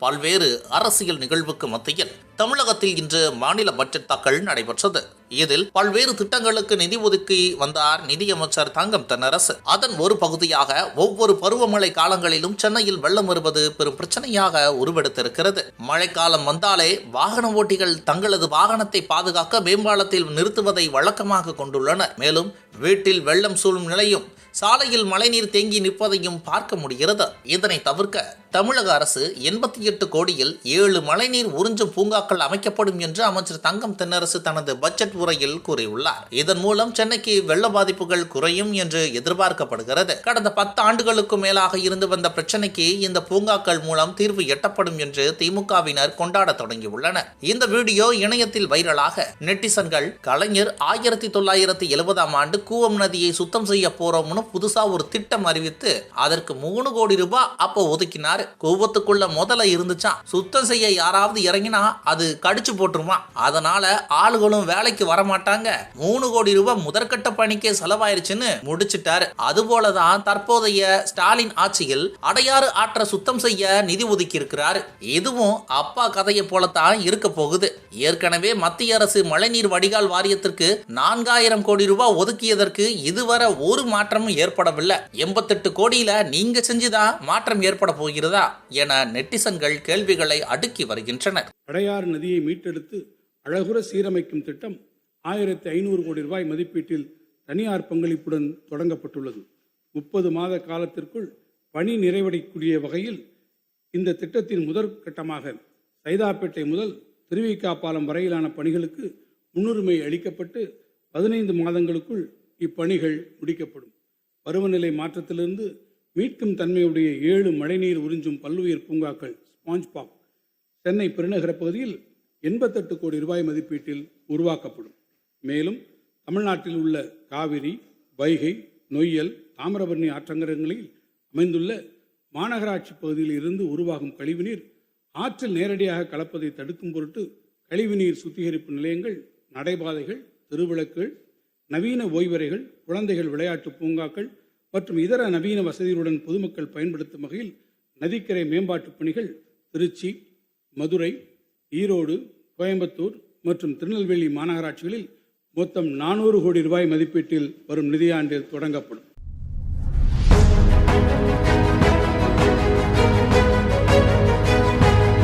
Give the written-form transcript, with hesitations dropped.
பல்வேறு அரசியல் நிகழ்வுக்கு மத்தியில் தமிழகத்தில் இன்று மாநில பட்ஜெட் தாக்கல் நடைபெற்றது. இதில் பல்வேறு திட்டங்களுக்கு நிதி ஒதுக்கி வந்தார் நிதியமைச்சர் தங்கம் தென்னரசு. அதன் ஒரு பகுதியாக ஒவ்வொரு பருவமழை காலங்களிலும் சென்னையில் வெள்ளம் வருவது பெரும் பிரச்சனையாக உருவெடுத்திருக்கிறது. மழைக்காலம் வந்தாலே வாகன ஓட்டிகள் தங்களது வாகனத்தை பாதுகாக்க மேம்பாலத்தில் நிறுத்துவதை வழக்கமாக கொண்டுள்ளனர். மேலும் வீட்டில் வெள்ளம் சூழும் நிலையும் சாலையில் மழைநீர் தேங்கி நிற்பதையும் பார்க்க முடிகிறது. இதனை தவிர்க்க தமிழக அரசு 88 கோடியில் 7 மழைநீர் உறிஞ்சும் பூங்காக்கள் அமைக்கப்படும் என்று அமைச்சர் தங்கம் தென்னரசு தனது பட்ஜெட் உரையில் கூறியுள்ளார். இதன் மூலம் சென்னைக்கு வெள்ள பாதிப்புகள் குறையும் என்று எதிர்பார்க்கப்படுகிறது. கடந்த 10 ஆண்டுகளுக்கு மேலாக இருந்து வந்த பிரச்சனைக்கு இந்த பூங்காக்கள் மூலம் தீர்வு எட்டப்படும் என்று திமுகவினர் கொண்டாட தொடங்கியுள்ளனர். இந்த வீடியோ இணையத்தில் வைரலாக நெட்டிசன்கள் கலைஞர் 1970ஆம் ஆண்டு கூவம் நதியை சுத்தம் செய்ய போறோம்னு புதுசா ஒரு திட்டம் அறிவித்து அதற்கு 3 கோடி ரூபாய் அப்போ ஒதுக்கினார். கூவத்துக்குள்ள முதல்ல இருந்துச்சான். சுத்தம் செய்ய யாராவது இறங்கினா அது கடிச்சு போட்டுருமா. அதனால ஆளுகளும் வேலைக்கு வரமாட்டாங்க. 3 கோடி ரூபாய் முதற்கட்ட பணிக்கே செலவாயிருச்சுன்னு முடிச்சிட்டாரு. அதுபோலதான் தற்போதைய ஸ்டாலின் ஆட்சியில் அடையாறு ஆற்ற சுத்தம் செய்ய நிதி ஒதுக்கி இருக்கிறாரு. இதுவும் அப்பா கதையை போலத்தான் இருக்க போகுது. ஏற்கனவே மத்திய அரசு மழைநீர் வடிகால் வாரியத்திற்கு 4000 கோடி ரூபாய் ஒதுக்கியதற்கு இதுவரை ஒரு மாற்றமும் ஏற்படவில்லை. 88 கோடியில நீங்க செஞ்சுதான் மாற்றம் ஏற்பட போகிறதா என நெட்டிசன்கள் கேள்விகளை அடுக்கி வருகின்றனர். அடையாறு நதியை மீட்டெடுத்து அழகுற சீரமைக்கும் திட்டம் 1500 கோடி ரூபாய் மதிப்பீட்டில் தனியார் பங்களிப்புடன் தொடங்கப்பட்டுள்ளது. 30 மாத காலத்திற்குள் பணி நிறைவடையக்கூடிய வகையில் இந்த திட்டத்தின் முதற்கட்டமாக சைதாப்பேட்டை முதல் திருவிக பாலம் வரையிலான பணிகளுக்கு முன்னுரிமை அளிக்கப்பட்டு 15 மாதங்களுக்குள் இப்பணிகள் முடிக்கப்படும். பருவநிலை மாற்றத்திலிருந்து மீட்கும் தன்மையுடைய 7 மழைநீர் உறிஞ்சும் பல்லுயிர் பூங்காக்கள் ஸ்பாஞ்ச் பார்க் சென்னை பெருநகர பகுதியில் 88 கோடி ரூபாய் மதிப்பீட்டில் உருவாக்கப்படும். மேலும் தமிழ்நாட்டில் உள்ள காவிரி, வைகை, நொய்யல், தாமிரபரணி ஆற்றங்கரங்களில் அமைந்துள்ள மாநகராட்சி பகுதியில் இருந்து உருவாகும் கழிவுநீர் ஆற்றில் நேரடியாக கலப்பதை தடுக்கும் பொருட்டு கழிவுநீர் சுத்திகரிப்பு நிலையங்கள், நடைபாதைகள், திருவிளக்குகள், நவீன ஓய்வறைகள், குழந்தைகள் விளையாட்டு பூங்காக்கள் மற்றும் இதர நவீன வசதிகளுடன் பொதுமக்கள் பயன்படுத்தும் வகையில் நதிக்கரை மேம்பாட்டு பணிகள் திருச்சி, மதுரை, ஈரோடு, கோயம்புத்தூர் மற்றும் திருநெல்வேலி மாநகராட்சிகளில் மொத்தம் 400 கோடி ரூபாய் மதிப்பீட்டில் வரும் நிதியாண்டில் தொடங்கப்படும்.